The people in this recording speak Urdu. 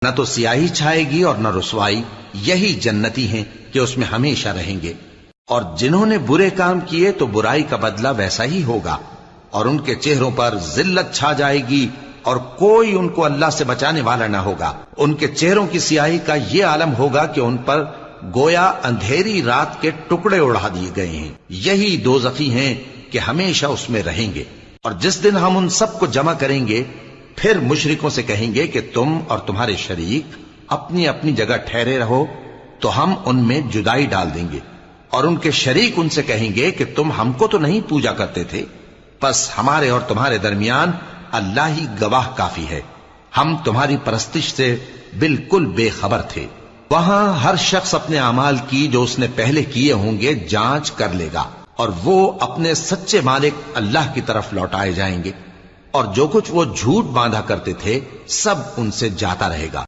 نہ تو سیاہی چھائے گی اور نہ رسوائی، یہی جنتی ہیں کہ اس میں ہمیشہ رہیں گے۔ اور جنہوں نے برے کام کیے تو برائی کا بدلہ ویسا ہی ہوگا، اور ان کے چہروں پر ذلت چھا جائے گی اور کوئی ان کو اللہ سے بچانے والا نہ ہوگا۔ ان کے چہروں کی سیاہی کا یہ عالم ہوگا کہ ان پر گویا اندھیری رات کے ٹکڑے اڑا دیے گئے ہیں۔ یہی دوزخی ہیں کہ ہمیشہ اس میں رہیں گے۔ اور جس دن ہم ان سب کو جمع کریں گے، پھر مشرکوں سے کہیں گے کہ تم اور تمہارے شریک اپنی اپنی جگہ ٹھہرے رہو، تو ہم ان میں جدائی ڈال دیں گے۔ اور ان کے شریک ان سے کہیں گے کہ تم ہم کو تو نہیں پوجا کرتے تھے، بس ہمارے اور تمہارے درمیان اللہ ہی گواہ کافی ہے، ہم تمہاری پرستش سے بالکل بے خبر تھے۔ وہاں ہر شخص اپنے اعمال کی جو اس نے پہلے کیے ہوں گے جانچ کر لے گا، اور وہ اپنے سچے مالک اللہ کی طرف لوٹائے جائیں گے، اور جو کچھ وہ جھوٹ باندھا کرتے تھے سب ان سے جاتا رہے گا۔